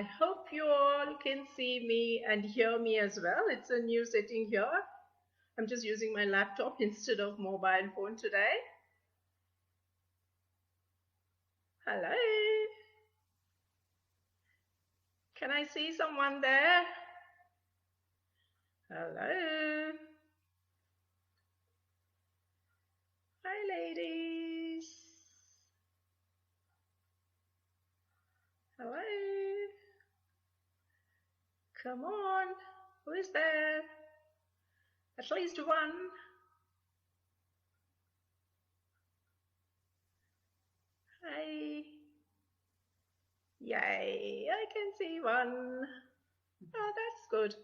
I hope you all can see me and hear me as well. It's a new setting here. I'm just using my laptop instead of mobile phone today. Hello. Can I see someone there? Hello. Hi, ladies. Hello. Come on. Who is there? At least one. Hi. Yay, I can see one. Oh, that's good.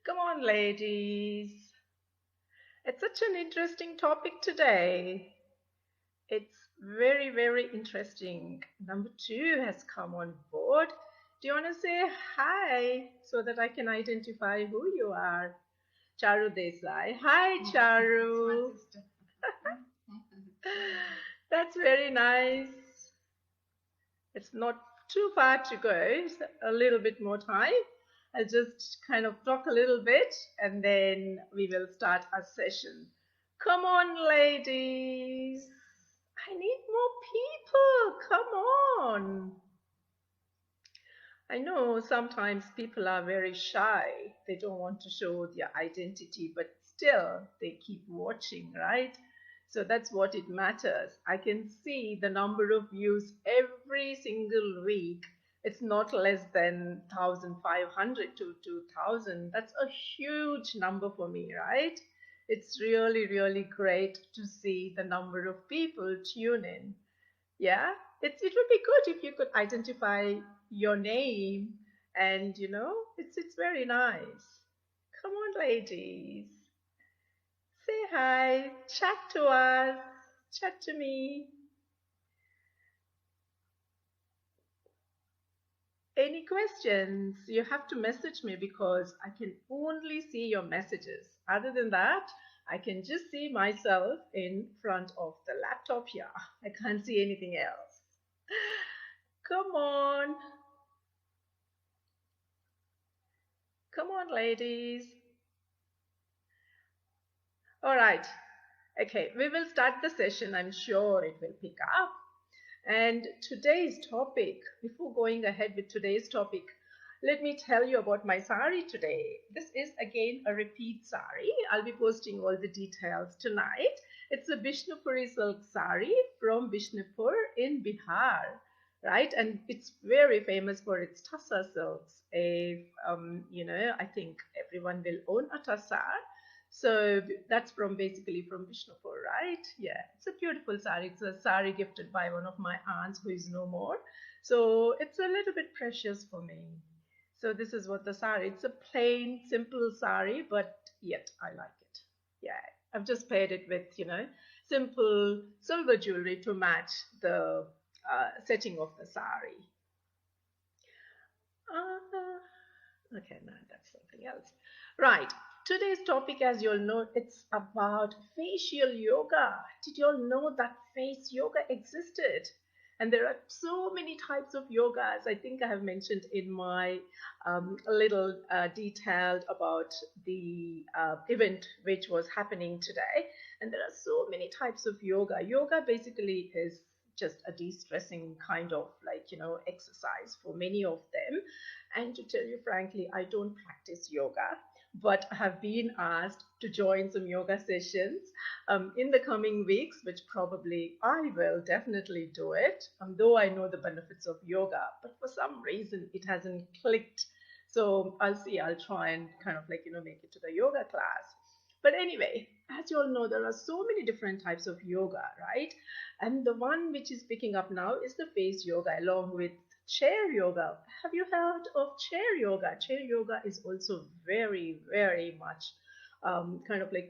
Come on, ladies. It's such an interesting topic today. It's very, very interesting. Number 2 has come on board. Do you want to say hi so that I can identify who you are? Charu Desai. Hi, Charu. That's very nice. It's not too far to go. It's a little bit more time. I'll just kind of talk a little bit and then we will start our session. Come on, ladies. I need more people. Come on. I know sometimes people are very shy. They don't want to show their identity, but still they keep watching, right? So that's what it matters. I can see the number of views every single week. It's not less than 1,500 to 2,000. That's a huge number for me, right? It's really, really great to see the number of people tune in. Yeah, it would be good if you could identify your name and it's very nice. Come on, ladies. Say hi, chat to us, chat to me. Any questions? You have to message me because I can only see your messages. Other than that, I can just see myself in front of the laptop here. I can't see anything else. Come on. Come on, ladies. All right. Okay, we will start the session. I'm sure it will pick up. And today's topic, before going ahead with today's topic, let me tell you about my sari today. This is again a repeat sari. I'll be posting all the details tonight. It's a Bishnupuri silk sari from Bishnupur in Bihar, right? And it's very famous for its tassa silks. I think everyone will own a tassa. So that's basically from Vishnupur, right? Yeah, it's a beautiful sari. It's a sari gifted by one of my aunts who is no more. So it's a little bit precious for me. So this is what the sari, it's a plain, simple sari, but yet I like it. Yeah, I've just paired it with, simple silver jewelry to match the setting of the sari. Okay, no, that's something else. Right. Today's topic, as you all know, it's about facial yoga. Did you all know that face yoga existed? And there are so many types of yogas. I think I have mentioned in my little detailed about the event which was happening today. And there are so many types of yoga. Yoga basically is just a de-stressing kind of exercise for many of them. And to tell you frankly, I don't practice yoga, but have been asked to join some yoga sessions in the coming weeks, which probably I will definitely do it, though I know the benefits of yoga, but for some reason it hasn't clicked. So I'll see, I'll try and kind of make it to the yoga class. But anyway, as you all know, there are so many different types of yoga, right? And the one which is picking up now is the face yoga along with chair yoga. Have you heard of chair yoga? Chair yoga is also very, very much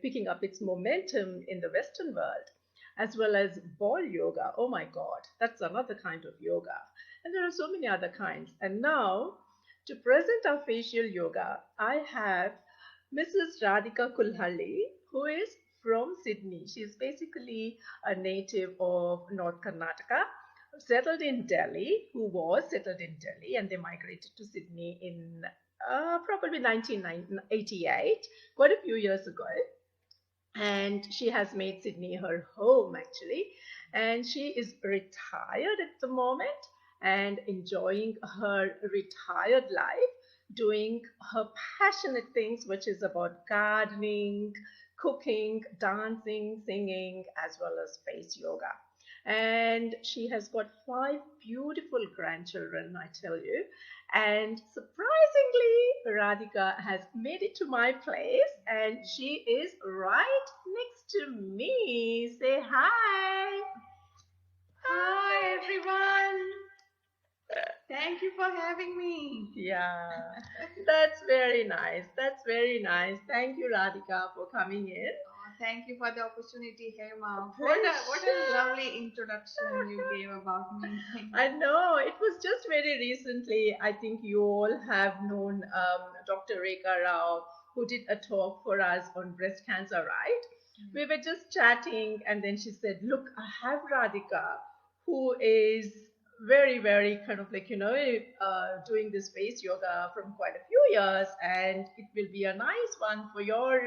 picking up its momentum in the Western world, as well as ball yoga. Oh my God, that's another kind of yoga. And there are so many other kinds. And now, to present our facial yoga, I have Mrs Radhika Kulhalli, who is from Sydney. She's basically a native of North Karnataka, settled in Delhi, who was settled in Delhi, and they migrated to Sydney in probably 1988, quite a few years ago. And she has made Sydney her home actually. And she is retired at the moment and enjoying her retired life, doing her passionate things, which is about gardening, cooking, dancing, singing, as well as face yoga. And she has got five beautiful grandchildren, I tell you. And surprisingly, Radhika has made it to my place and she is right next to me. Say hi. Hi everyone. Thank you for having me. Yeah, that's very nice. That's very nice. Thank you, Radhika, for coming in. Thank you for the opportunity, Hema. What a lovely introduction you gave about me. I know it was just very recently. I think you all have known Dr. Rekha Rao, who did a talk for us on breast cancer, right? We were just chatting, and then she said, "Look, I have Radhika, who is very, very kind of like, doing this face yoga from quite a few years, and it will be a nice one for your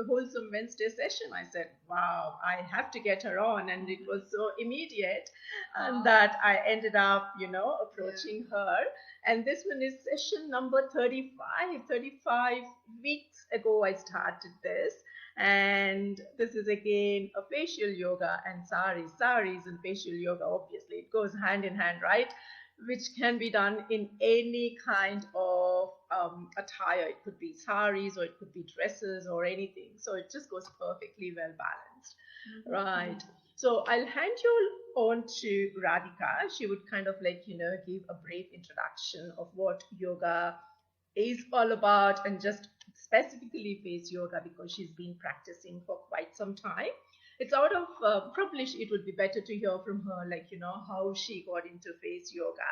wholesome Wednesday session." I said, "Wow, I have to get her on," and it was so immediate, and that I ended up, approaching her. And this one is session number 35. 35 weeks ago, I started this. And this is again a facial yoga and saris. Saris and facial yoga, obviously, it goes hand in hand, right? Which can be done in any kind of attire. It could be saris or it could be dresses or anything. So it just goes perfectly well balanced. Right. So I'll hand you on to Radhika. She would kind of like, give a brief introduction of what yoga is all about and just specifically face yoga because she's been practicing for quite some time. It's out of probably it would be better to hear from her, like, how she got into face yoga.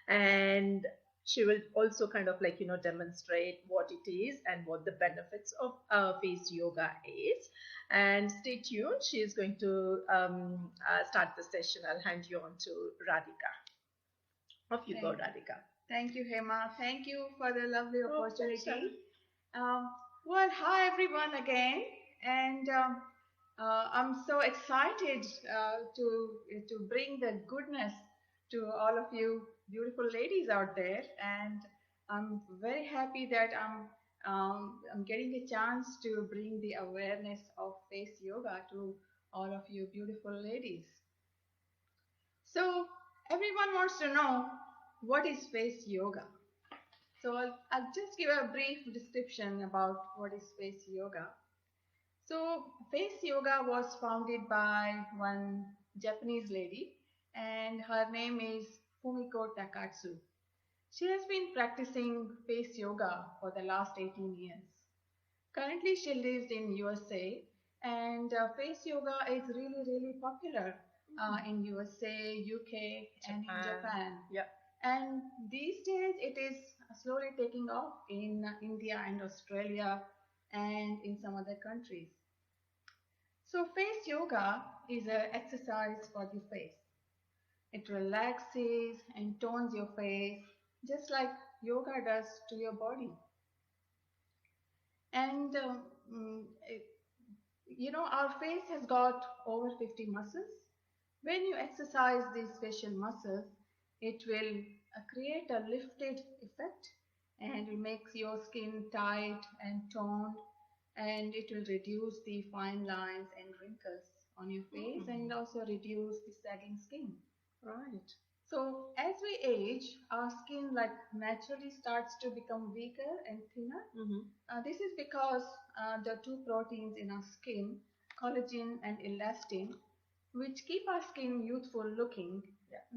And she will also kind of like, demonstrate what it is and what the benefits of face yoga is. And stay tuned. She is going to start the session. I'll hand you on to Radhika. Off you go, Radhika. Thank you, Hema. Thank you for the lovely opportunity. Well, hi everyone again, and I'm so excited to bring the goodness to all of you beautiful ladies out there, and I'm very happy that I'm getting a chance to bring the awareness of face yoga to all of you beautiful ladies. So everyone wants to know what is face yoga. So I'll just give a brief description about what is face yoga. So face yoga was founded by one Japanese lady and her name is Fumiko Takatsu. She has been practicing face yoga for the last 18 years. Currently she lives in USA and face yoga is really popular in USA, UK and in Japan. Yeah. And these days it is slowly taking off in India and Australia and in some other countries. So face yoga is an exercise for the face. It relaxes and tones your face just like yoga does to your body. And our face has got over 50 muscles. When you exercise these facial muscles, it will create a lifted effect and it makes your skin tight and toned, and it will reduce the fine lines and wrinkles on your face and also reduce the sagging skin. Right. So as we age, our skin like naturally starts to become weaker and thinner. This is because the two proteins in our skin, collagen and elastin, which keep our skin youthful looking,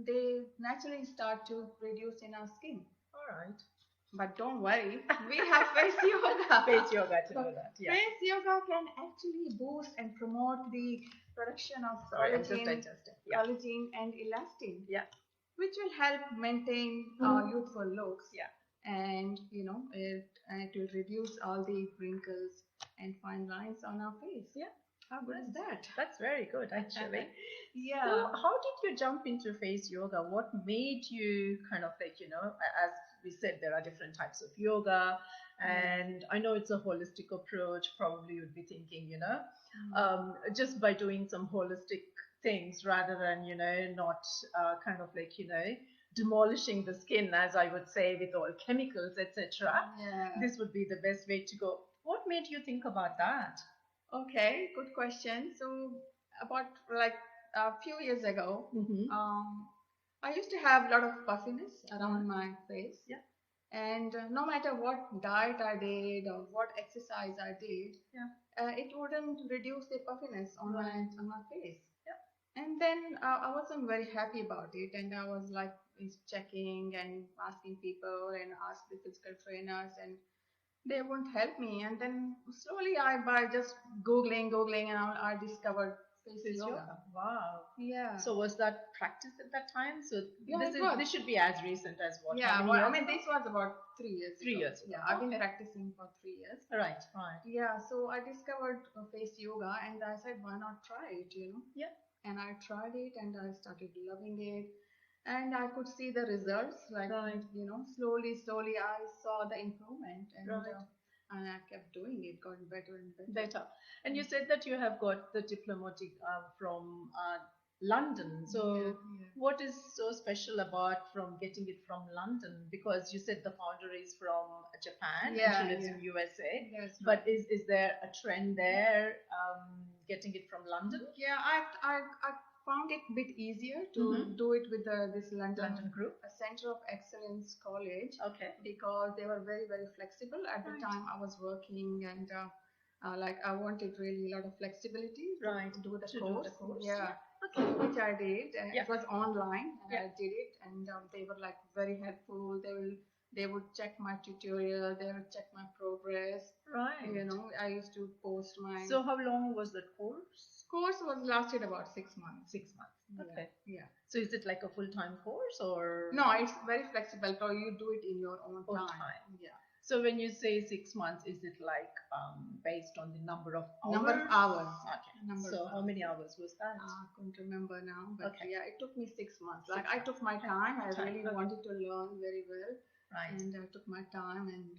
they naturally start to reduce in our skin. All right. But don't worry, we have face yoga. Face yoga to know that. Yeah. Face yoga can actually boost and promote the production of collagen and elastin. Yeah. Which will help maintain our youthful looks. Yeah. And it will reduce all the wrinkles and fine lines on our face. Yeah. How good is that? That's very good, actually. Yeah. So how did you jump into face yoga? What made you kind of like, as we said, there are different types of yoga, and I know it's a holistic approach. Probably you'd be thinking, just by doing some holistic things rather than, not kind of like, demolishing the skin, as I would say, with all chemicals, etc. Yeah. This would be the best way to go. What made you think about that? Okay, good question. So about like a few years ago, I used to have a lot of puffiness around my face. Yeah. And no matter what diet I did or what exercise I did, it wouldn't reduce the puffiness on my face. Yeah. And then I wasn't very happy about it, and I was like checking and asking people and asked the physical trainers, and they won't help me. And then slowly, by just googling, and I discovered face yoga. Wow. Yeah. So was that practiced at that time? So Yeah, this should be as recent as what? Yeah. Well, I mean, this was about 3 years. 3 years. Yeah, I've been practicing for 3 years. Right. Yeah. So I discovered face yoga, and I said, why not try it? Yeah. And I tried it, and I started loving it. And I could see the results, like, slowly I saw the improvement, and I kept doing it, got better and better. And you said that you have got the diploma from London. So what is so special about from getting it from London? Because you said the founder is from Japan and she lives in USA. Yes, but is there a trend there, getting it from London? Yeah, I found it a bit easier to do it with this London group, a Center of Excellence College. Okay. Because they were very, very flexible at the time I was working, and I wanted really a lot of flexibility to do the course. Yeah. Okay. Which I did, and it was online, and I did it, and they were like very helpful. They would check my tutorial, they would check my progress. Right. I used to post my. So how long was that course? Course lasted about 6 months. 6 months. Okay. Yeah. So is it like a full-time course or? No, it's very flexible. So you do it in your own time. Yeah. So when you say 6 months, is it like based on the number of hours? Number of hours. Okay. So how many hours was that? I couldn't remember now, but it took me 6 months. I took my time. I really wanted to learn very well. Right. And I took my time, and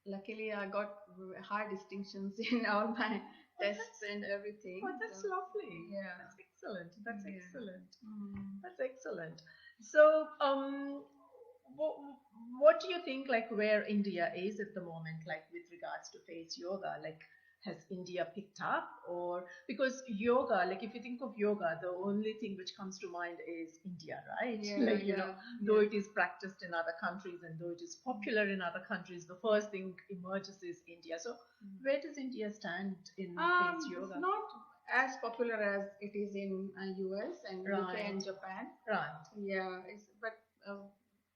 luckily I got high distinctions in all my tests and everything. Oh, that's lovely. Yeah. That's excellent. That's excellent. That's excellent. So, what do you think, like, where India is at the moment, like, with regards to face yoga? Like, has India picked up? Or because yoga, like, if you think of yoga, the only thing which comes to mind is India, right? Though it is practiced in other countries and though it is popular in other countries, the first thing emerges is India. So where does India stand in face yoga? It's not as popular as it is in US and UK and Japan. Right. Yeah, but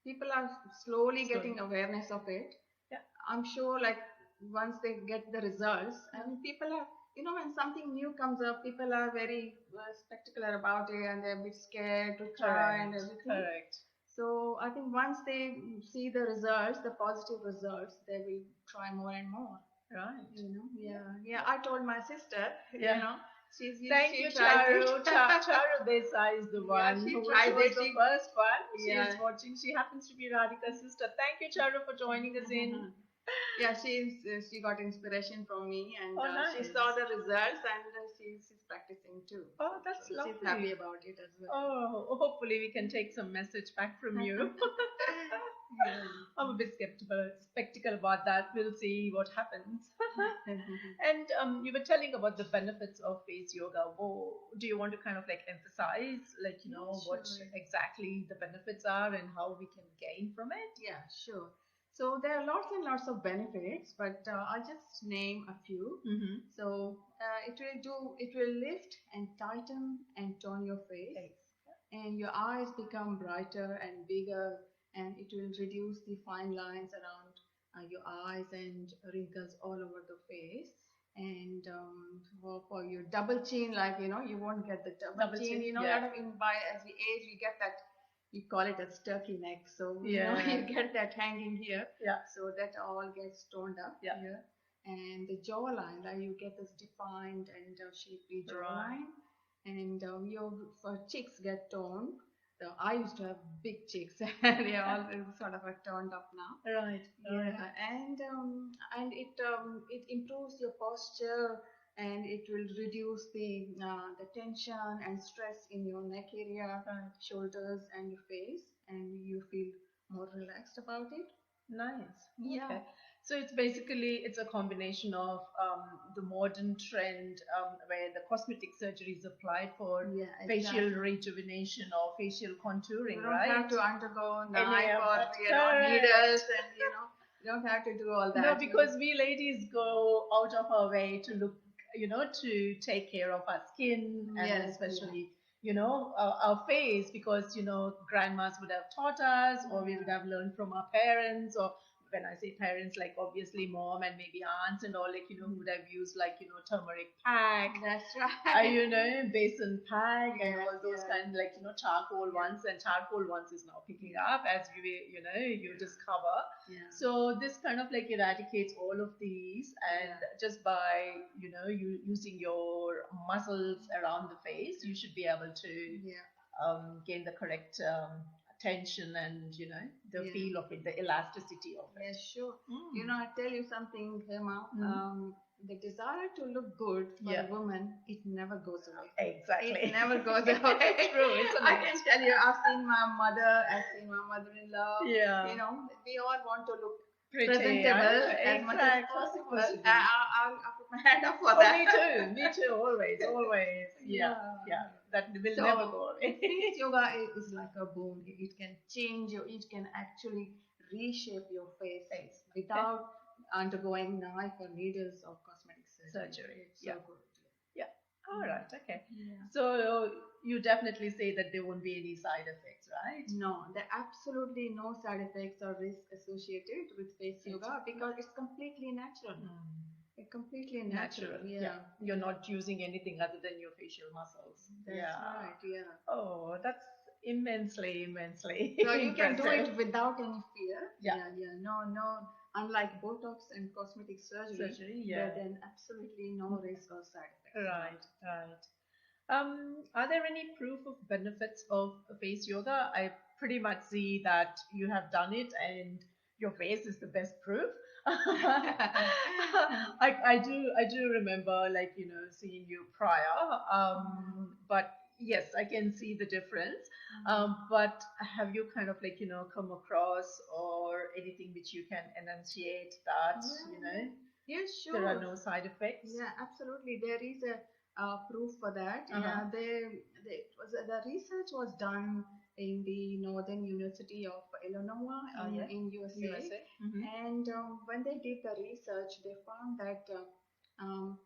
people are slowly getting awareness of it. Yeah. I'm sure, like, once they get the results, and people are, when something new comes up, people are very spectacular about it, and they're a bit scared to try and everything. Correct. So I think once they see the results, the positive results, they will try more and more. Right. Yeah. I told my sister, Thank you, Charu. Charu Desai is the one who was the first one. She is watching. She happens to be Radhika's sister. Thank you, Charu, for joining us in. Yeah, she got inspiration from me, and nice. She saw the results, and she's practicing too. Oh, that's lovely. She's happy about it as well. Oh, hopefully we can take some message back from you. I'm a bit skeptical about that. We'll see what happens. And you were telling about the benefits of face yoga. Do you want to kind of like emphasize, like, what exactly the benefits are and how we can gain from it? Yeah, sure. So there are lots and lots of benefits, but I'll just name a few. So it will lift and tighten and tone your face, and your eyes become brighter and bigger, and it will reduce the fine lines around your eyes and wrinkles all over the face. And for your double chin, like, you won't get the double chin. As we age, we get that. We call it as turkey neck. So you get that hanging here. Yeah. So that all gets toned up here. and the jawline, like you get this defined and shapely jawline, and your cheeks get toned. So I used to have big cheeks, and they are all sort of turned up now. Right. Yeah, and it improves your posture, and it will reduce the tension and stress in your neck area, shoulders, and your face, and you feel more relaxed about it. Nice. Yeah. Okay. So it's a combination of the modern trend where the cosmetic surgery is applied for facial rejuvenation or facial contouring, You don't right? have to undergo knife Any or needles, and you don't have to do all that. No, because we ladies go out of our way to look, to take care of our skin and especially, our face, because, grandmas would have taught us, or we would have learned from our parents, or when I say parents, like obviously mom and maybe aunts and all, like, who would have used like, turmeric pack, That's right. basin pack and all those kind, like, charcoal ones, and charcoal ones is now picking up as you discover. So this kind of like eradicates all of these, and just by, you using your muscles around the face, you should be able to gain the correct tension and the feel of it, the elasticity of it. Yes, sure. I tell you something, Hema. The desire to look good for a woman, it never goes away. Exactly. It never goes away. True, isn't it? I can tell you, I've seen my mother, I've seen my mother-in-law. Yeah. We all want to look pretty, presentable as much as possible. I'll put my hand up for that. Me too, always. Yeah. That will never go away. Face yoga is like a bone. It can change it can actually reshape your face without undergoing knife or needles or cosmetic surgery. It's so good. Yeah. All right. Okay. Yeah. So you definitely say that there won't be any side effects, right? No, there are absolutely no side effects or risk associated with face yoga because it's completely natural. Completely natural. Yeah. You're not using anything other than your facial muscles. That's right. Yeah. Oh, that's immensely. So you can do it without any fear. Yeah. No. Unlike Botox and cosmetic surgery, there then absolutely no risk or side effects. Right. Are there any proof of benefits of face yoga? I pretty much see that you have done it, and your face is the best proof. I do remember, like, seeing you prior, but yes, I can see the difference. But have you kind of like, come across or anything which you can enunciate that, Yes, sure. there are no side effects? Yeah, absolutely. There is a proof for that. The research was done in the Northern University of Illinois in USA. And when they did the research, they found that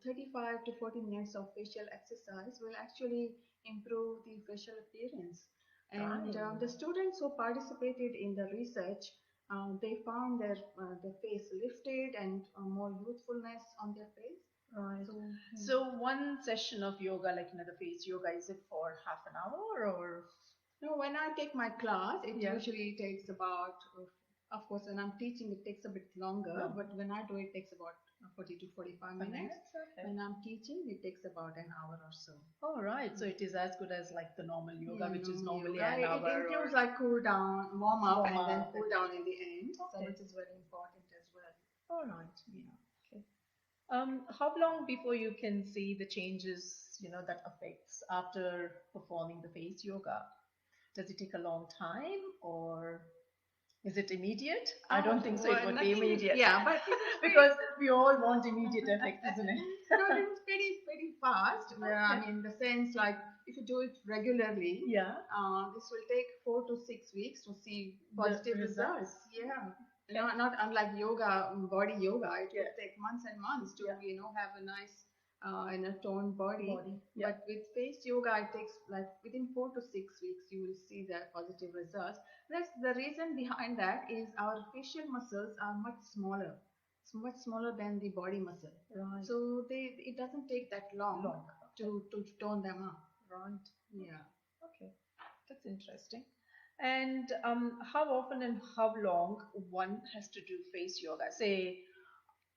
35 to 40 minutes of facial exercise will actually improve the facial appearance. And the students who participated in the research, they found their face lifted and more youthfulness on their face. Right. So one session of yoga, like, the face yoga, is it for half an hour or? No, when I take my class, it usually takes about, of course, when I'm teaching, it takes a bit longer, but when I do it, takes about 40 to 45 minutes. Okay. When I'm teaching, it takes about an hour or so. Oh, right. So it is as good as like the normal yoga, which is normally an hour. It includes like cool down, warm up, and then cool down in the end. So which is very important as well. All right. Yeah. Okay. How long before you can see the changes, that affects after performing the face yoga? Does it take a long time, or is it immediate? I don't think so. It would be immediate. Yeah, but because we all want immediate effects, isn't it? No, it's pretty fast. Okay. I mean, the sense, like, if you do it regularly, this will take 4 to 6 weeks to see positive results. Yeah. Not unlike yoga, body yoga. It will take months and months to have a nice in a toned body. But with face yoga, it takes like within 4 to 6 weeks you will see the positive results. That's the reason behind that is our facial muscles are much smaller than the body muscle. Right. So it doesn't take that long to tone them up. Right. Yeah. Okay, that's interesting. And how often and how long one has to do face yoga? Say,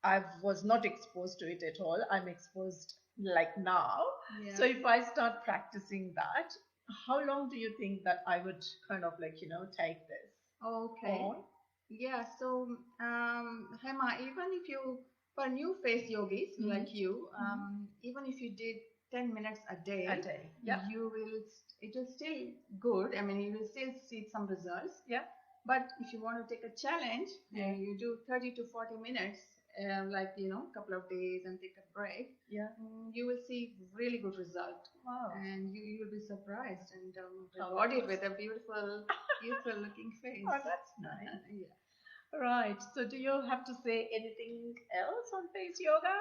I was not exposed to it at all. I'm exposed like now. Yeah. So if I start practicing that, how long do you think that I would kind of like, take this Okay. on? Yeah. So, Hema, even if you, for new face yogis like you, even if you did 10 minutes a day, Yeah. it will still good. I mean, you will still see some results. Yeah. But if you want to take a challenge and you do 30 to 40 minutes, like, a couple of days and take a break, you will see really good result. Wow. And you will be surprised and rewarded with a beautiful, beautiful looking face. Oh, that's nice. Yeah. Right. So do you have to say anything else on face yoga?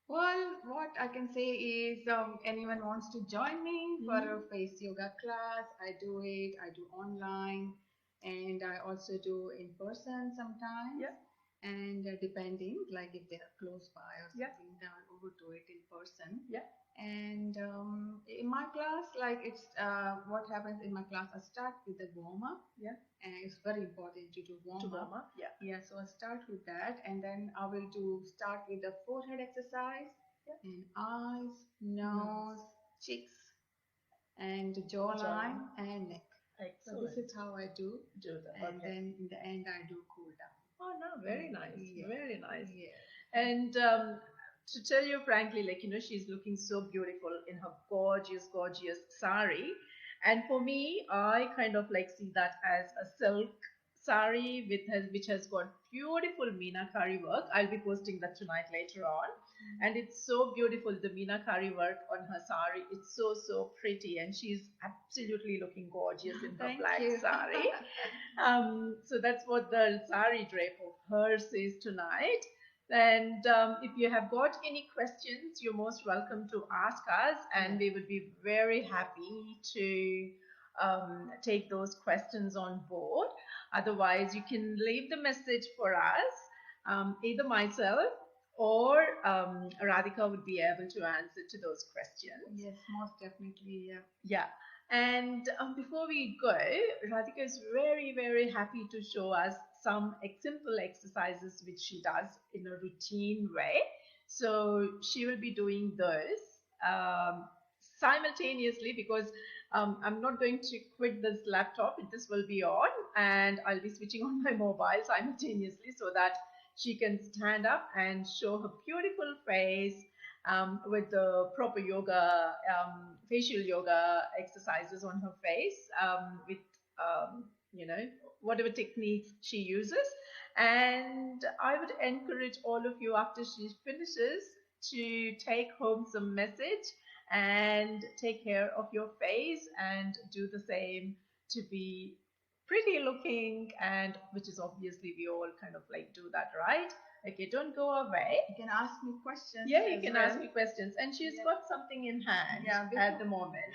Well, what I can say is anyone wants to join me for a face yoga class, I do it. I do online and I also do in person sometimes. Yeah. And depending, like if they are close by or something, then I'll over do it in person. Yeah. And in my class, like it's what happens in my class, I start with the warm up. Yeah. And it's very important to do warm up. Yeah. Yeah. So I start with that, and then I will start with the forehead exercise, and eyes, nose, cheeks, and jawline and neck. Excellent. So this is how I do that. And then in the end, I do cool down. Oh no, very nice. Yeah. Very nice. Yeah. And to tell you frankly, like, she's looking so beautiful in her gorgeous, gorgeous sari. And for me, I kind of like see that as a silk sari which has got beautiful meenakari work. I'll be posting that tonight later on. And it's so beautiful, the meenakari work on her sari. It's so, so pretty. And she's absolutely looking gorgeous in her black sari. So that's what the sari drape of hers is tonight. And if you have got any questions, you're most welcome to ask us, and we would be very happy to take those questions on board. Otherwise, you can leave the message for us, either myself or Radhika would be able to answer to those questions. Yes, most definitely, yeah. Yeah. And before we go, Radhika is very, very happy to show us some simple exercises which she does in a routine way. So she will be doing those simultaneously, because I'm not going to quit this laptop. This will be on, and I'll be switching on my mobile simultaneously so that she can stand up and show her beautiful face with the proper yoga, facial yoga exercises on her face, with whatever techniques she uses. And I would encourage all of you, after she finishes, to take home some message and take care of your face and do the same to be pretty looking, and which is obviously we all kind of like do that, right? Okay, don't go away. You can ask me questions. Yeah, you can ask me questions. And she's got something in hand at the moment.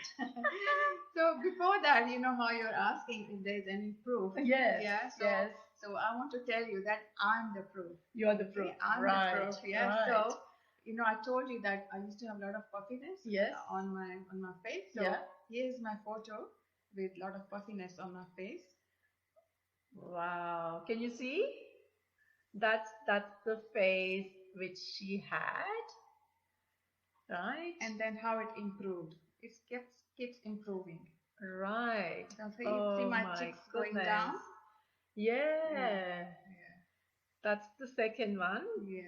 So before that, you know how you're asking if there's any proof. Yes. Yeah. So I want to tell you that I'm the proof. You're the proof. I'm the proof. Yeah. Right. So I told you that I used to have a lot of puffiness on my face. So here's my photo with a lot of puffiness on my face. Wow. Can you see? That's the face which she had, right? And then how it improved. It keeps improving. Right. So see my cheeks going down. Yeah. That's the second one. Yeah.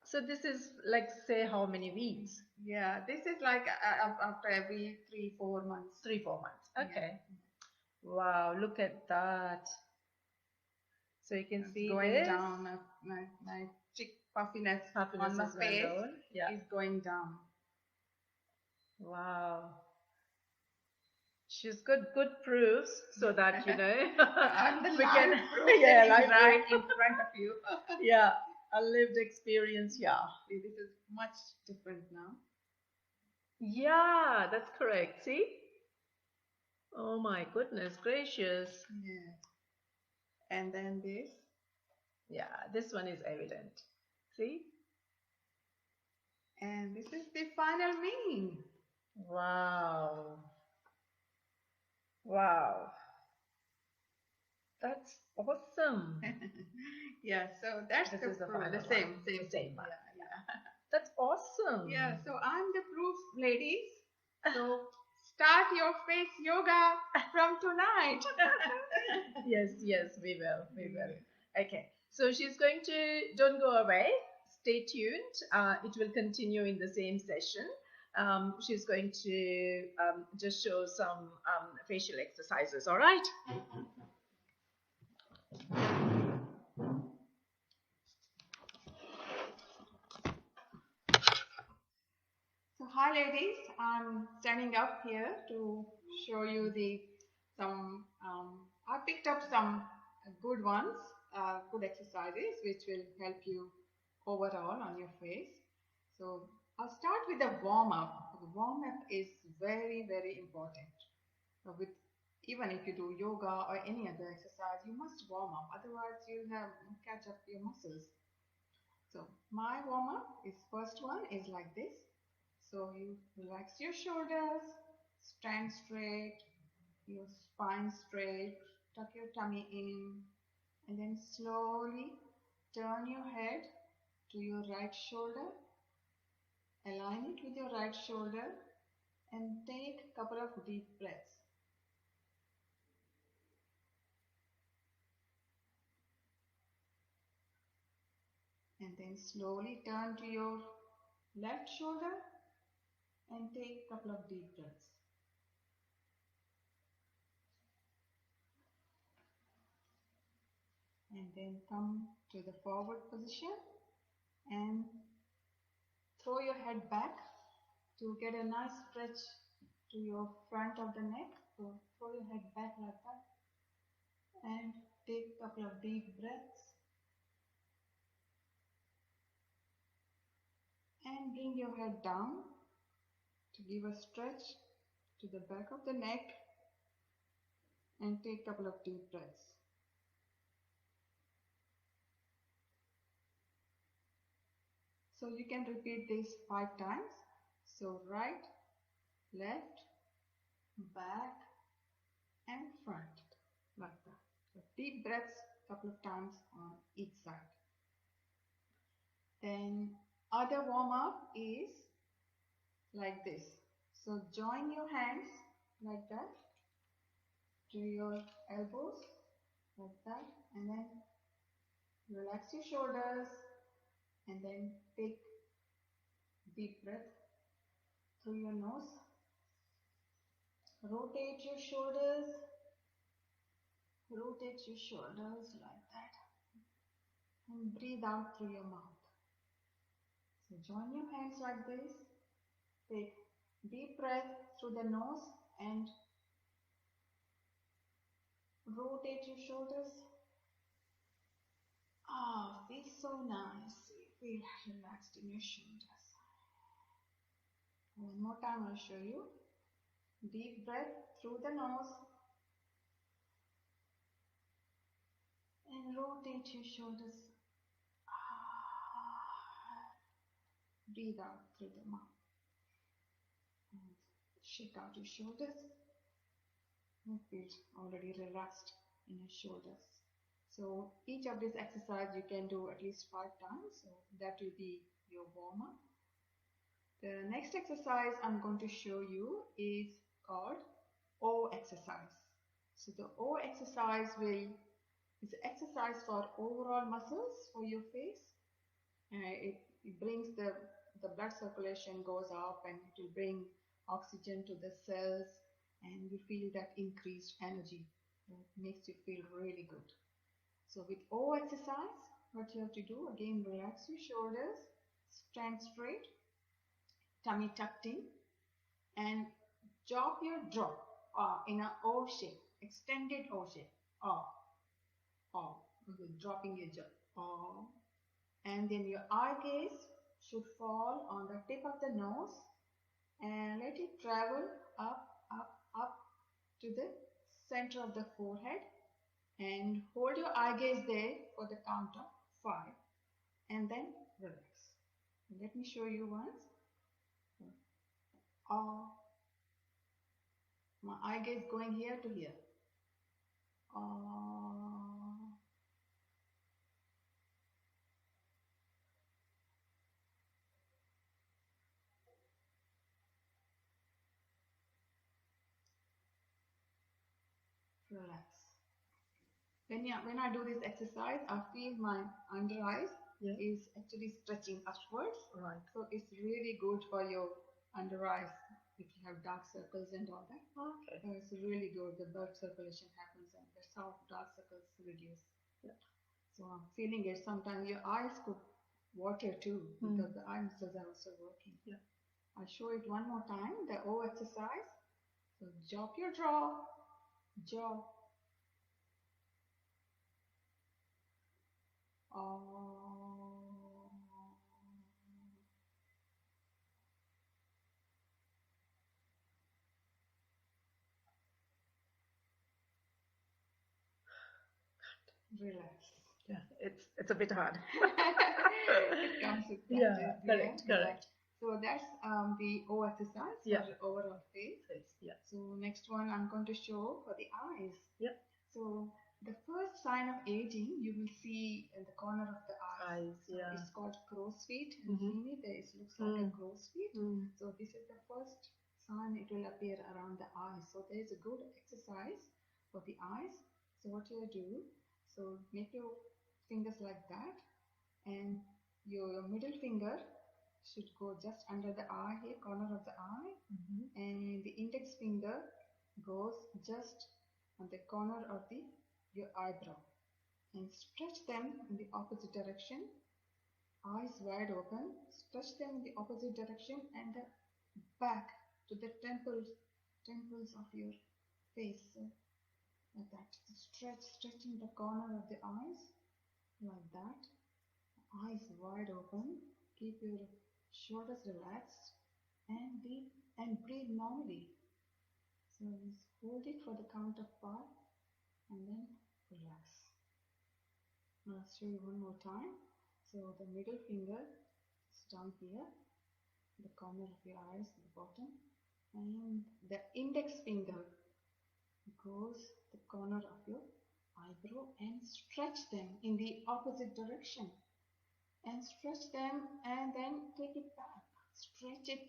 So this is like, say, how many weeks? Yeah, this is like after every 3-4 months. 3-4 months. Okay. Yeah. Wow, look at that. So you can see going this. Down. My cheek puffiness on my face is going down. Wow. She's got good proofs so that I'm the we can right in front of you. Yeah, a lived experience. Yeah. See, this is much different now. Yeah, that's correct. See? Oh my goodness gracious. Yeah. And then this. Yeah, this one is evident. See? And this is the final me. Wow. Wow. That's awesome. Yeah, so that's This the is the proof. final The same, one. same, The same one. Yeah, yeah. That's awesome. Yeah, so I'm the proof, ladies. So start your face yoga from tonight. Yes, yes, we will. We will. Okay. So she's going to, don't go away. Stay tuned. It will continue in the same session. She's going to just show some facial exercises. All right. So hi ladies, I'm standing up here to show you I picked up some good ones, good exercises which will help you overall on your face. So I'll start with the warm up. The warm up is very, very important. With even if you do yoga or any other exercise, you must warm up. Otherwise, you'll have catch up your muscles. So my warm up is first one is like this. So you relax your shoulders, stand straight, your spine straight, tuck your tummy in, and then slowly turn your head to your right shoulder, align it with your right shoulder, and take a couple of deep breaths. And then slowly turn to your left shoulder and take a couple of deep breaths. And then come to the forward position and throw your head back to get a nice stretch to your front of the neck. So throw your head back like that and take a couple of deep breaths and bring your head down to give a stretch to the back of the neck and take a couple of deep breaths. So you can repeat this 5 times. So right, left, back and front like that. So deep breaths a couple of times on each side. Then other warm up is like this. So join your hands like that to your elbows like that, and then relax your shoulders and then take deep breath through your nose. Rotate your shoulders like that and breathe out through your mouth. So join your hands like this. Take deep breath through the nose and rotate your shoulders. Feels so nice. You feel relaxed in your shoulders. One more time I'll show you. Deep breath through the nose and rotate your shoulders. Breathe out through the mouth. And shake out your shoulders. You feel already relaxed in your shoulders. So each of these exercises you can do at least 5 times. So that will be your warm-up. The next exercise I'm going to show you is called O exercise. So the O exercise is an exercise for overall muscles for your face. It brings the blood circulation goes up and it will bring oxygen to the cells and you feel that increased energy. It makes you feel really good. So with O exercise, what you have to do, again relax your shoulders, stand straight, tummy tucked in, and drop your jaw in an O shape, extended O shape. Okay, dropping your jaw. And then your eye gaze should fall on the tip of the nose and let it travel up to the center of the forehead and hold your eye gaze there for the count of 5 and then relax. Let me show you once. My eye gaze going here to here. relax. When I do this exercise, I feel my under eyes is actually stretching upwards. Right. So it's really good for your under eyes if you have dark circles and all that. Okay. So it's really good. The blood circulation happens and that's how dark circles reduce. Yeah. So I'm feeling it. Sometimes your eyes could water too because the eye muscles are also working. Yeah. I'll show it one more time. The O exercise. So drop your jaw. Relax. Yeah, it's a bit hard. It comes with practice. Correct. So that's the O exercise for the overall face. Yeah. So next one I'm going to show for the eyes. Yeah. So the first sign of aging you will see in the corner of the eyes. So it's called crow's feet. Have you seen it? It looks like a crow's feet. So this is the first sign it will appear around the eyes. So there is a good exercise for the eyes. So what you do? So make your fingers like that, and your middle finger should go just under the eye here, corner of the eye, and the index finger goes just on the corner of your eyebrow, and stretch them in the opposite direction. Eyes wide open. Stretch them in the opposite direction and the back to the temples of your face. So, like that. Stretching the corner of the eyes like that. Eyes wide open. Keep your shoulders relaxed and breathe normally. So just hold it for the count of 5 and then relax. I'll show you one more time. So the middle finger is down here, the corner of your eyes, the bottom, and the index finger goes the corner of your eyebrow and stretch them in the opposite direction. And stretch them and then take it back. Stretch it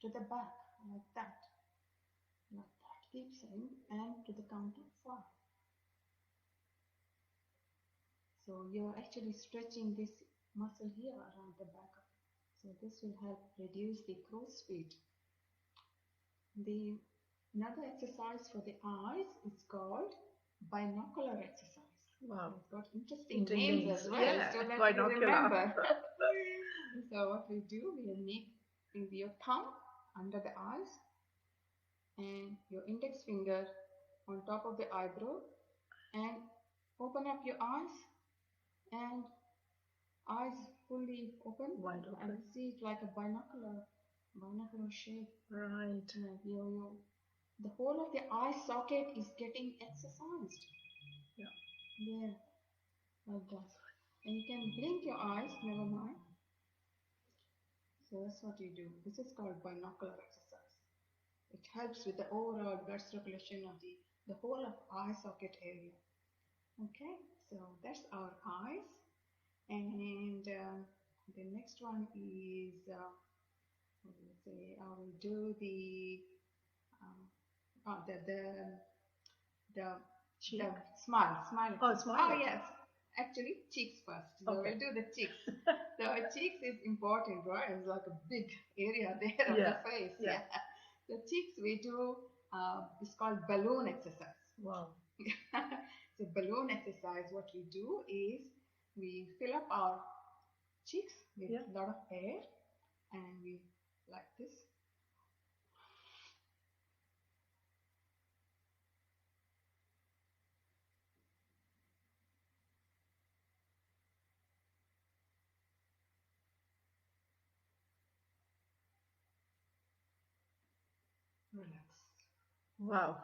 to the back like that. Like that. Keep saying and to the count of 5. So you're actually stretching this muscle here around the back. So this will help reduce the crow's feet. Another exercise for the eyes is called binocular exercise. Wow. It's got interesting names as well. Yeah, so let binocular. me remember. So what we do, we make your thumb under the eyes and your index finger on top of the eyebrow and open up your eyes and eyes fully open. Wide open. And see it like a binocular shape. Right. The whole of the eye socket is getting exercised. Yeah. Like that. And you can blink your eyes, never mind. So that's what you do. This is called binocular exercise. It helps with the overall blood circulation of the whole of eye socket area. Okay, so that's our eyes. And the next one is, I will do the smile. Oh, smile. Oh, yes. Actually, cheeks first. So Okay. we'll do the cheeks. So cheeks is important, right? It's like a big area there of the face. Yeah. The cheeks we do, it's called balloon exercise. Wow. So balloon exercise, what we do is we fill up our cheeks with a lot of air and we like this. Relax. Wow.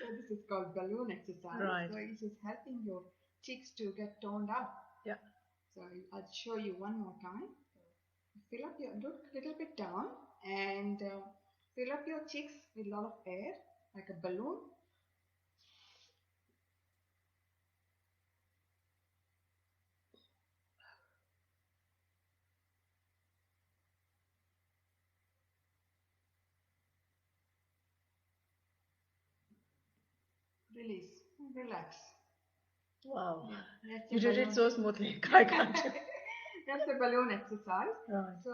So this is called balloon exercise. Right. So it is helping your cheeks to get toned up. Yeah. So I'll show you one more time. Fill up look a little bit down and fill up your cheeks with a lot of air like a balloon. release, relax. Wow. Yeah, You did it so smoothly. I can't. That's a balloon exercise. Right. So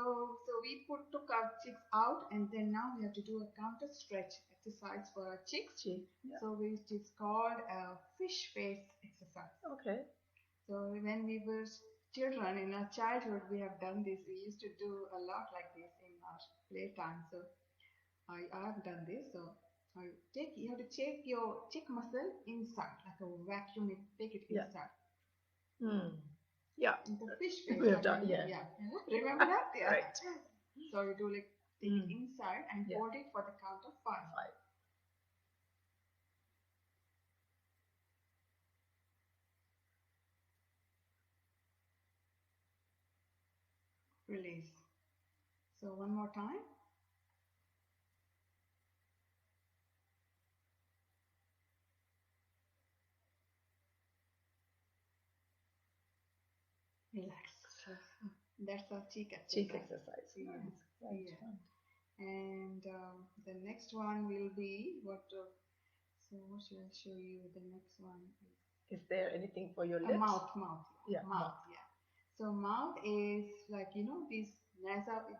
we took our cheeks out, and then now we have to do a counter stretch exercise for our cheeks. Yeah. So which is called a fish face exercise. Okay. So when we were children in our childhood, we have done this. We used to do a lot like this in our playtime. So I have done this. So you have to take your cheek muscle inside, like a vacuum. You take it inside. Yeah. The fish face. We have done. Yeah. Remember that? Yeah. Right. So you do like take it inside and hold it for the count of 5. Release. So one more time. Relax. That's our cheek exercise. Cheek exercise. Yeah. Right. Yeah. And the next one will be what? So what should I show you? The next one is there anything for your lips? Mouth. Yeah. Mouth. Yeah. So mouth is like these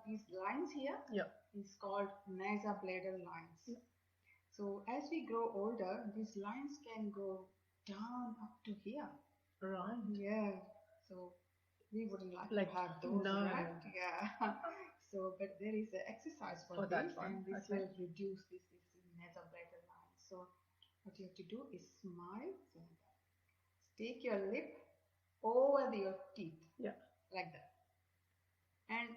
these lines here. Yeah. Is called nasobladal lines. Yeah. So as we grow older, these lines can go down up to here. Right. Yeah. So we wouldn't like to have those, right? Yeah. So, but there is an exercise for this, that one. And this will reduce this nasobladal lines. So, what you have to do is smile. So, take your lip over your teeth. Yeah. Like that. And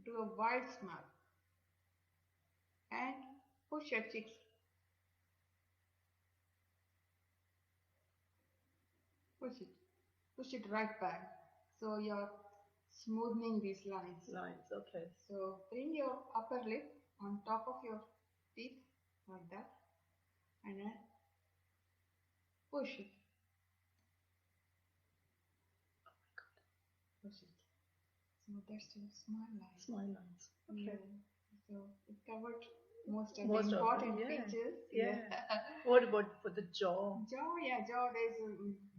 do a wide smile. And push your cheeks. Push it right back. So you're smoothing these lines. Okay. So bring your upper lip on top of your teeth like that, and then push it. Oh my God. Push it. So that's your smile lines. Smile lines. Okay. Yeah. So it covered most of the important features. Yeah. What about for the jaw? Jaw. There's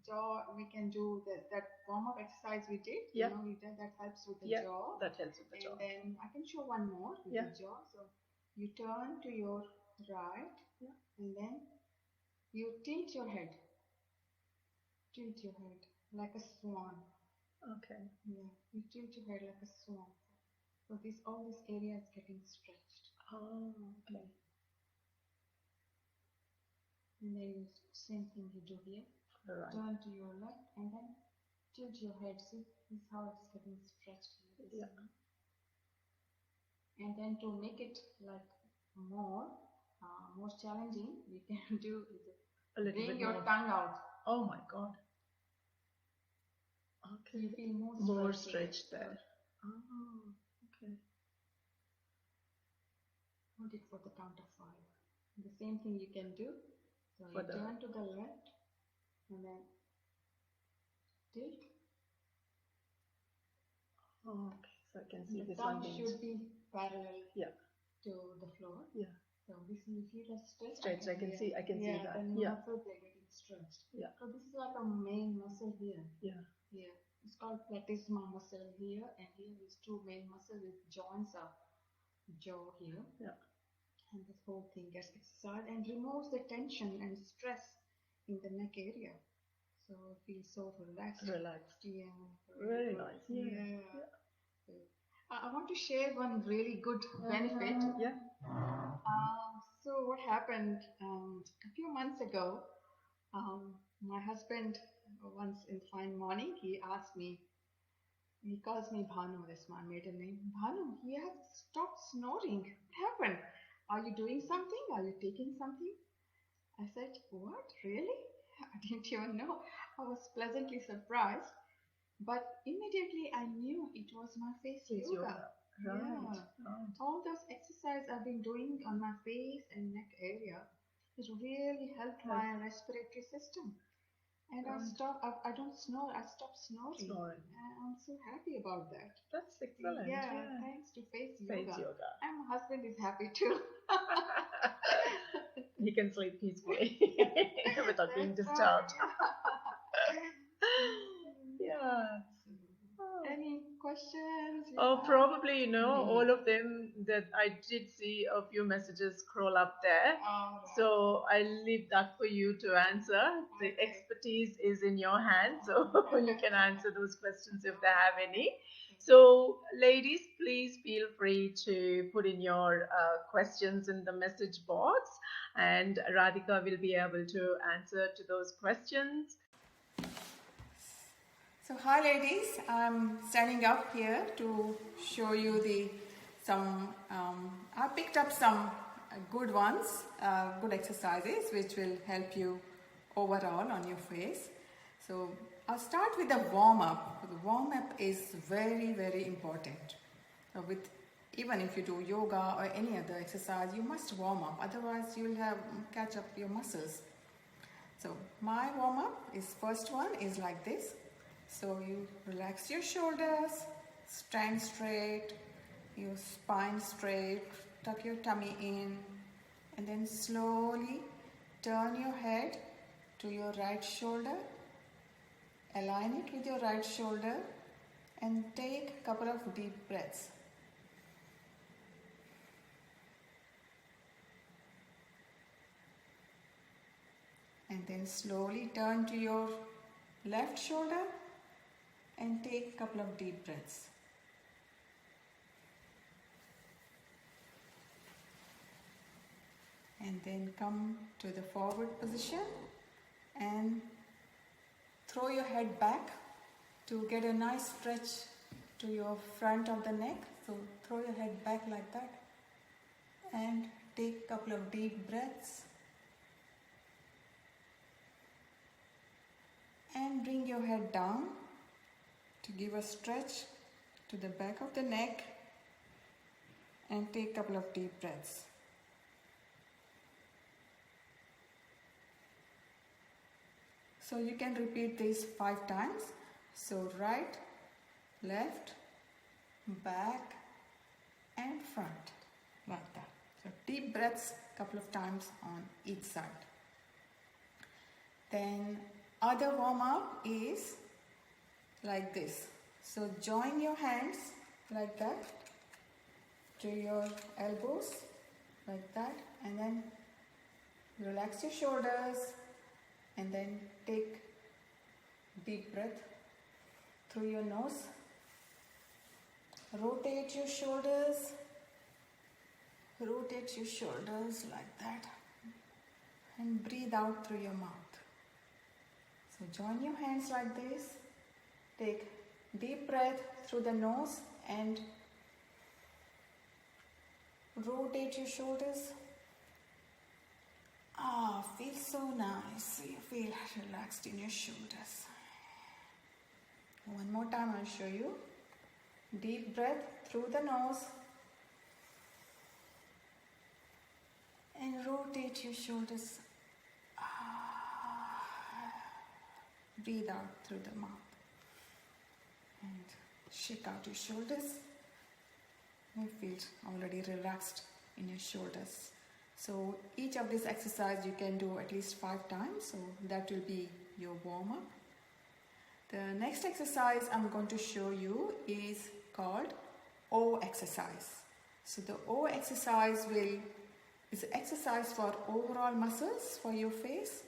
jaw. We can do that warm-up exercise we did. Yeah. That helps with the jaw. That helps with the jaw. And then I can show one more with the jaw. So you turn to your right. Yeah. And then you tilt your head. Like a swan. Okay. Yeah. You tilt your head like a swan. So all this area is getting stretched. Oh, okay. And then same thing you do here. Right. Turn to your left and then tilt your head. See, this is how it's getting stretched here. Yeah. And then to make it like more challenging, we can do bring your tongue out. Oh my God. Okay. So you feel more stretched there. Oh, okay. Hold it for the count of 5. The same thing you can do. So you turn to the left and then tilt. Oh, okay. So I can see the this one. The tongue should be parallel to the floor. Yeah. So this you feel a stretch. I can see that. And muscles are getting stretched. Yeah. So this is like a main muscle here. Yeah. Here. It's called platysma muscle here, and here is 2 main muscles with joints of jaw here. Yeah. And this whole thing gets exercised and removes the tension and stress in the neck area. So feel so relaxed. Yeah. Very nice. Yeah. So, I want to share one really good benefit. Yeah. So what happened a few months ago, my husband once in fine morning, he calls me Bhanu, that's my maiden name. Bhanu, you have stopped snoring. What happened? Are you doing something? Are you taking something? I said, what? Really? I didn't even know. I was pleasantly surprised. But immediately I knew it was my face yoga. Right. Yeah. All those exercises I've been doing on my face and neck area, it really helped my respiratory system. And I don't snore, I stopped snoring. I'm so happy about that. That's excellent. Yeah, thanks to face yoga. Yoga. And my husband is happy too. He can sleep peacefully without being disturbed. Yeah. Any questions? Oh, probably, all of them that I did see a few messages scroll up there. So I leave that for you to answer. The expertise is in your hands, so you can answer those questions if they have any. So, ladies, please feel free to put in your questions in the message box, and Radhika will be able to answer to those questions. So hi ladies, I'm standing up here to show you I picked up some good ones, good exercises which will help you overall on your face. So I'll start with the warm-up. The warm-up is very, very important. Even if you do yoga or any other exercise, you must warm up, otherwise you'll catch up your muscles. So my warm-up is, first one is like this. So you relax your shoulders, stand straight, your spine straight, tuck your tummy in, and then slowly turn your head to your right shoulder, align it with your right shoulder, and take a couple of deep breaths. And then slowly turn to your left shoulder and take a couple of deep breaths. And then come to the forward position and throw your head back to get a nice stretch to your front of the neck. So throw your head back like that and take a couple of deep breaths. And bring your head down to give a stretch to the back of the neck and take a couple of deep breaths. So you can repeat this 5 times. So right, left, back and front, like that. So deep breaths a couple of times on each side. Then other warm-up is like this. So join your hands like that to your elbows, like that, and then relax your shoulders and then take deep breath through your nose. Rotate your shoulders like that and breathe out through your mouth. So join your hands like this, take deep breath through the nose and rotate your shoulders. Feels so nice. You feel relaxed in your shoulders. One more time I'll show you. Deep breath through the nose and rotate your shoulders. Breathe out through the mouth and shake out your shoulders. You feel already relaxed in your shoulders. So each of these exercises you can do at least 5 times. So that will be your warm-up. The next exercise I'm going to show you is called O exercise. So the O exercise is an exercise for overall muscles for your face.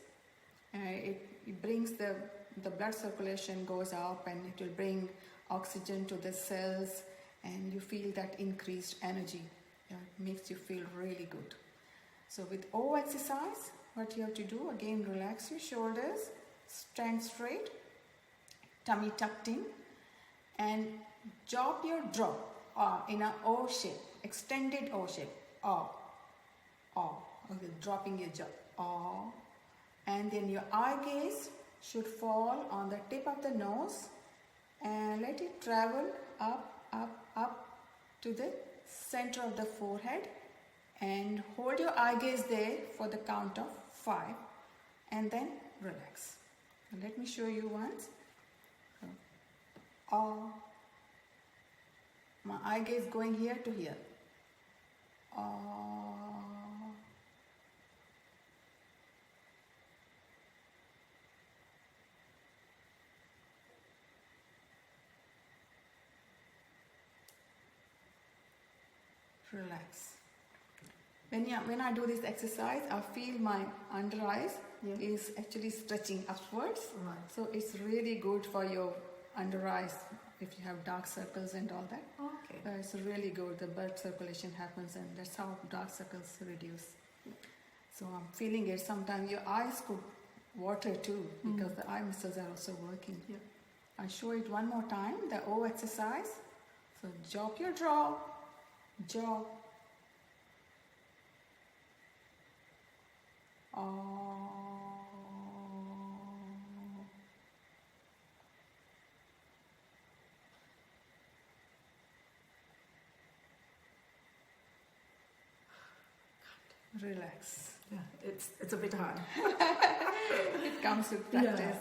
It brings the blood circulation goes up and it will bring oxygen to the cells and you feel that increased energy. It makes you feel really good. So with O exercise, what you have to do, again relax your shoulders, stand straight, tummy tucked in, and drop your jaw in an O shape, extended O shape, okay, dropping your jaw, and then your eye gaze should fall on the tip of the nose and let it travel up to the center of the forehead and hold your eye gaze there for the count of 5 and then relax. So let me show you once. My eye gaze going here to here. relax. When I do this exercise, I feel my under eyes is actually stretching upwards. Right. So it's really good for your under eyes if you have dark circles and all that. Okay. It's really good. The blood circulation happens, and that's how dark circles reduce. So I'm feeling it. Sometimes your eyes could water too because the eye muscles are also working. Yeah. I'll show it one more time. The O exercise. So drop your jaw. Relax. Yeah, it's a bit hard. It comes with practice.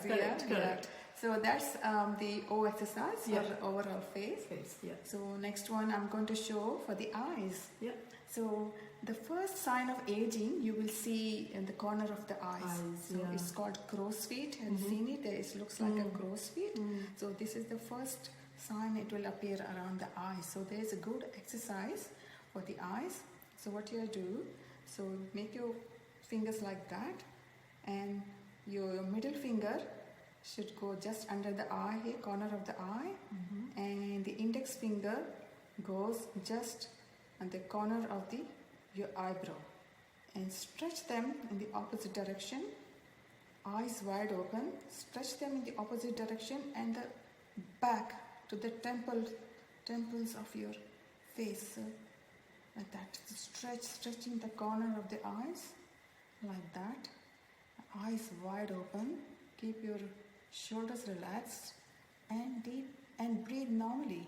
Correct. So that's the O exercise for the overall face. Yeah. So next one I'm going to show for the eyes. Yeah. So the first sign of aging you will see in the corner of the eyes. So it's called crow's feet. Have you seen it? It looks like a crow's feet. So this is the first sign it will appear around the eyes. So there is a good exercise for the eyes. So what you do, so make your fingers like that, and your middle finger should go just under the eye here, corner of the eye, and the index finger goes just on the corner of your eyebrow, and stretch them in the opposite direction, eyes wide open, stretch them in the opposite direction, and the back to the temples of your face, like that. Stretching the corner of the eyes like that, eyes wide open, keep your shoulders relaxed and deep, and breathe normally.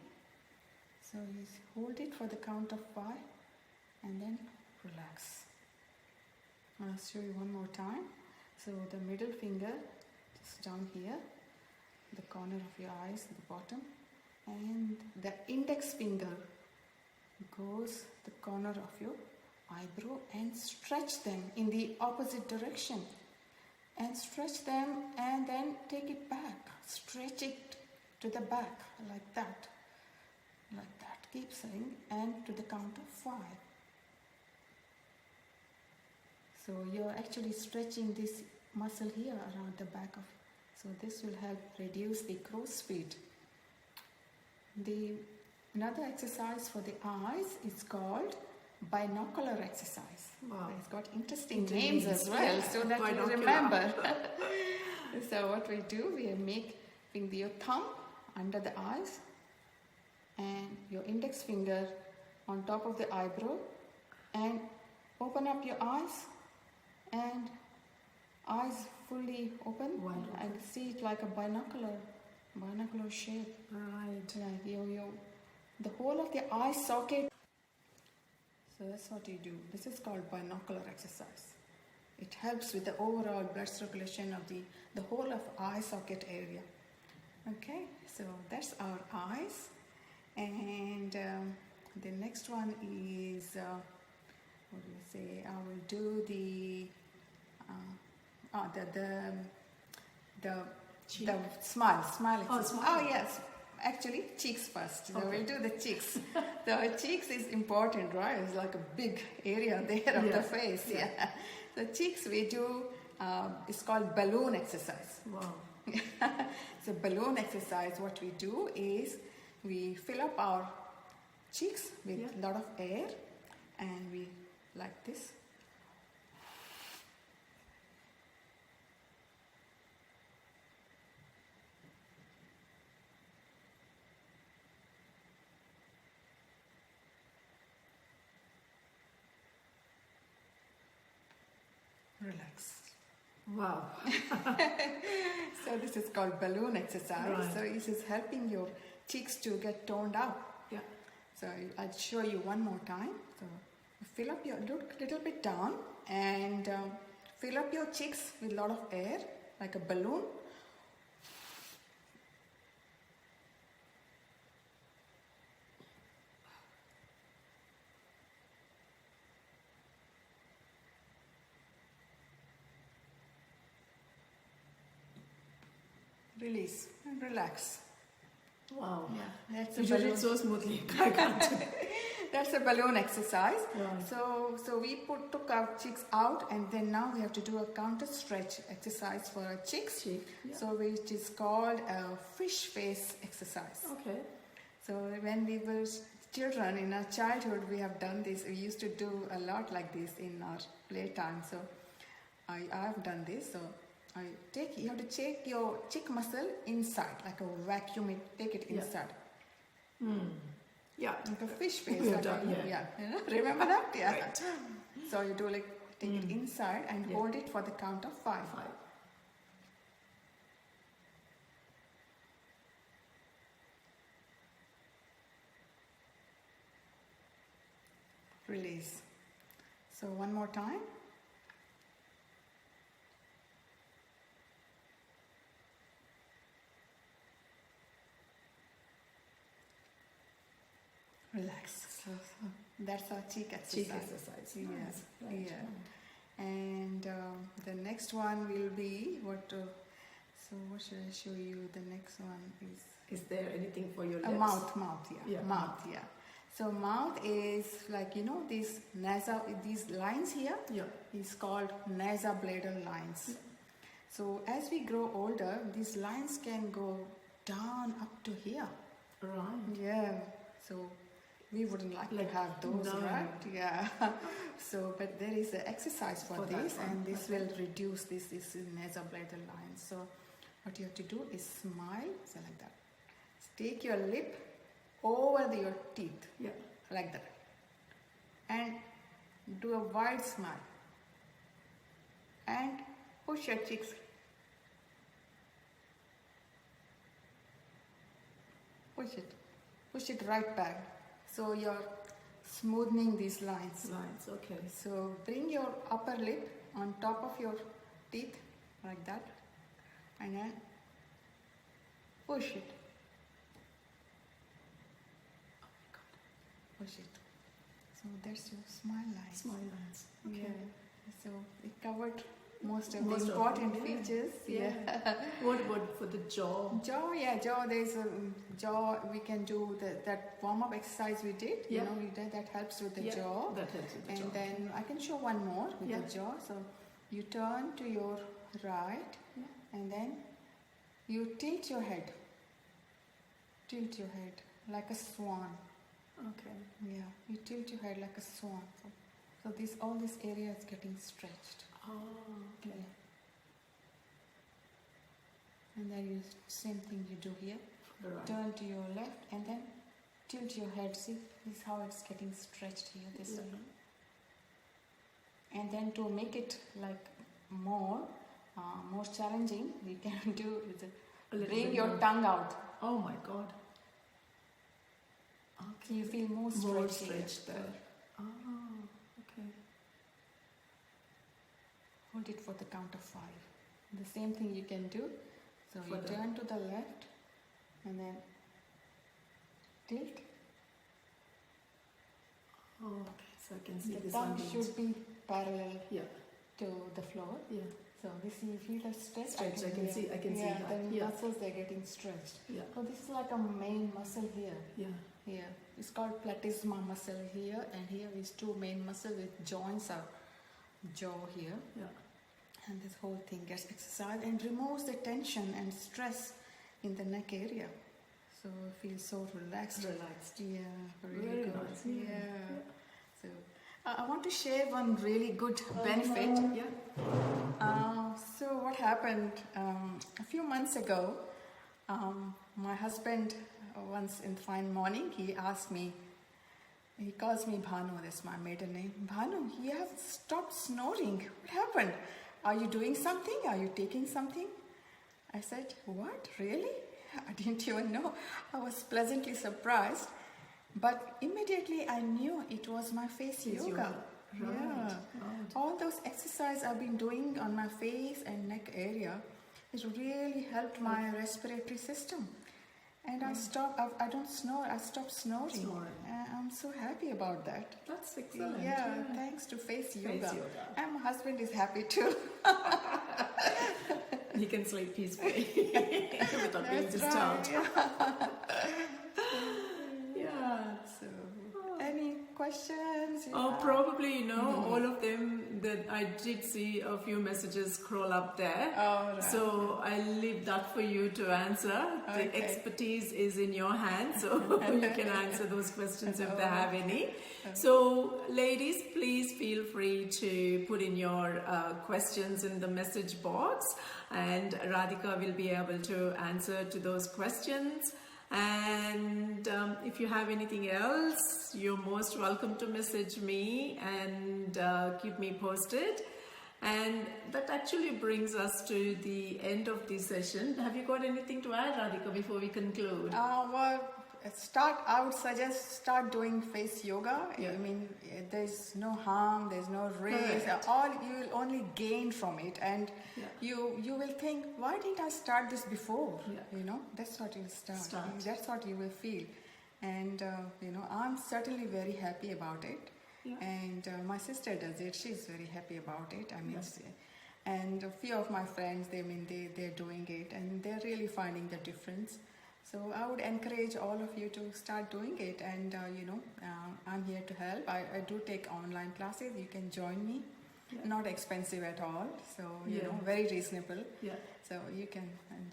So you hold it for the count of 5 and then relax. I'll show you one more time. So the middle finger just down here, the corner of your eyes at the bottom, and the index finger goes the corner of your eyebrow, and stretch them in the opposite direction, and stretch them, and then take it back, stretch it to the back like that, keep saying, and to the count of 5. So you're actually stretching this muscle here around the back of, so this will help reduce the crow's feet. Another exercise for the eyes is called binocular exercise. Wow. It's got interesting names as well, so that you Binocular. remember. So what we do, we make your thumb under the eyes and your index finger on top of the eyebrow, and open up your eyes, and eyes fully open, and see it like a binocular shape. Right. Like the whole of the eye socket. So that's what you do. This is called binocular exercise. It helps with the overall blood circulation of the whole of eye socket area. Okay, so that's our eyes. And the next one is, what do you say? I will do the smile exercise. Smile. Oh yes, actually cheeks first. So we'll do the cheeks. The cheeks is important, right? It's like a big area there of the face. Yeah. The cheeks we do, it's called balloon exercise. Wow. So balloon exercise, what we do is we fill up our cheeks with a lot of air, and we like this. Relax. Wow. So this is called balloon exercise. Right. So this is helping your cheeks to get toned up. Yeah. So I'll show you one more time. So fill up your little bit down, and fill up your cheeks with a lot of air like a balloon. Release and relax. Wow. Yeah, that's You a did balloon. it so smoothly. I can't. That's a balloon exercise. Right. So we took our cheeks out, and then now we have to do a counter stretch exercise for our cheeks. Yeah. So which is called a fish face exercise. Okay. So when we were children, in our childhood, we have done this. We used to do a lot like this in our playtime. So I have done this. So you have to take your cheek muscle inside, like a vacuum it, take it inside. Yeah. Like a fish face. We have like done, yeah. Remember that? Yeah. Right. So you do like, take it inside and hold it for the count of 5. Release. So one more time. Relax. So that's our cheek exercise. Cheek exercise. Yeah. Nice. Right. Yeah. And the next one will be what? So what should I show you? The next one is. Is there anything for your lips? Mouth. Yeah. Mouth. Yeah. So mouth is like, you know, these lines here. Yeah. Is called nasobladal lines. Yeah. So as we grow older, these lines can go down up to here. Right. Yeah. So we wouldn't like to have those, no. right? Yeah. So, but there is an exercise for this, and this will reduce this nasobladal lines. So, what you have to do is smile, so like that. Take your lip over your teeth, like that, and do a wide smile, and push your cheeks. Push it right back. So you're smoothing these lines. Okay. So bring your upper lip on top of your teeth, like that, and then push it. Push it. So that's your smile lines. Smile lines. Okay. Yeah. So it covered most of the important features. Yeah. What about for the jaw? Jaw. There's a jaw. We can do that warm-up exercise we did. Yeah. You know, we did that helps with the jaw. That helps with the jaw. And then I can show one more with the jaw. So you turn to your right, and then you tilt your head. Tilt your head like a swan. Okay. Yeah. You tilt your head like a swan. So all this area is getting stretched. Oh, okay. And then same thing you do here. Right. Turn to your left and then tilt your head. See, this is how it's getting stretched here. This way. And then to make it like more challenging, we can do is bring your tongue out. Oh my God. Okay. You feel more stretched there. Oh, okay. Hold it for the count of 5. The same thing you can do. So you turn to the left and then tilt. Oh, okay. So I can see the this tongue one should be parallel to the floor. Yeah. So this you feel the stretch. I can see that. The muscles they're getting stretched. Yeah. So this is like a main muscle here. Yeah. Here. It's called platysma muscle here, and here is 2 main muscles with joints of jaw here. Yeah. And this whole thing gets exercised and removes the tension and stress in the neck area. So feel so relaxed. Yeah, really Very good. nice. Yeah. So I want to share one really good benefit. So what happened a few months ago, my husband once in fine morning, he asked me, he calls me Bhanu, that's my maiden name. Bhanu, you have stopped snoring. What happened? Are you doing something? Are you taking something? I said, what? Really? I didn't even know. I was pleasantly surprised. But immediately I knew it was my face yoga. Right. Yeah. Right. All those exercises I've been doing on my face and neck area, it really helped my respiratory system. And I don't snore, I stopped snoring. I'm so happy about that. That's excellent. Yeah, thanks to face yoga. Yoga. And my husband is happy too. He can sleep peacefully without being disturbed. Right, yeah. Yeah. So, questions? Oh, probably, all of them that I did see a few messages scroll up there. Oh, right. So I leave that for you to answer. Okay. The expertise is in your hands, so you can answer those questions if they have any. So ladies, please feel free to put in your questions in the message box, and Radhika will be able to answer to those questions. And if you have anything else, you're most welcome to message me and keep me posted. And that actually brings us to the end of this session. Have you got anything to add, Radhika, before we conclude? Well, I would suggest start doing face yoga. Yeah. I mean, there's no harm, there's no risk. Correct. All you will only gain from it, and Yeah. you will think, why didn't I start this before? Yeah. That's what you'll start. Start. That's what you will feel, and I'm certainly very happy about it. Yeah. And my sister does it. She's very happy about it. I mean, Yes. and a few of my friends, they're doing it, and they're really finding the difference. So I would encourage all of you to start doing it, and I'm here to help. I do take online classes. You can join me. Yeah. Not expensive at all. So Yeah. very reasonable. Yeah. So you can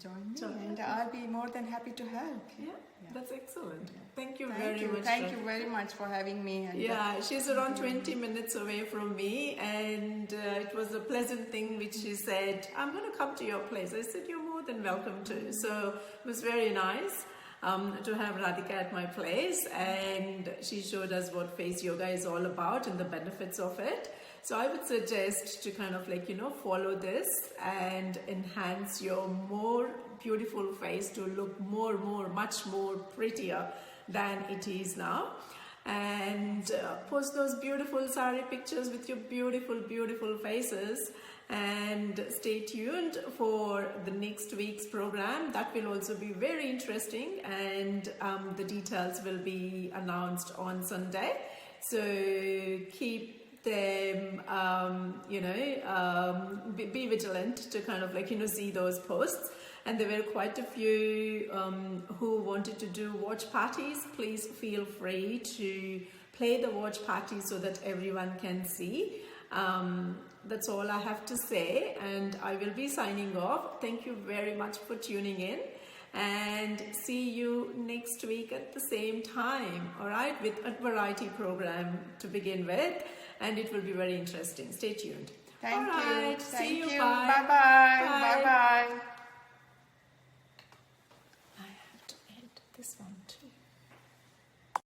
join me, Join and us. I'll be more than happy to help. Yeah, that's excellent. Thank you Thank very you. much. Thank you very much for having me. And Yeah, she's around 20 minutes away from me, and it was a pleasant thing which she said, I'm going to come to your place. I said, you're more than welcome to. So it was very nice to have Radhika at my place, and she showed us what face yoga is all about and the benefits of it. So I would suggest to kind of follow this and enhance your more beautiful face to look much more prettier than it is now. And post those beautiful saree pictures with your beautiful faces, and stay tuned for the next week's program. That will also be very interesting, and the details will be announced on Sunday. So keep them, be vigilant to kind of see those posts. And there were quite a few who wanted to do watch parties. Please feel free to play the watch party so that everyone can see. That's all I have to say, and I will be signing off. Thank you very much for tuning in, and see you next week at the same time, all right, with a variety program to begin with, and it will be very interesting. Stay tuned. Thank all you. right. Thank See you. you. Bye. Bye-bye. Bye. Bye-bye. I have to end this one too.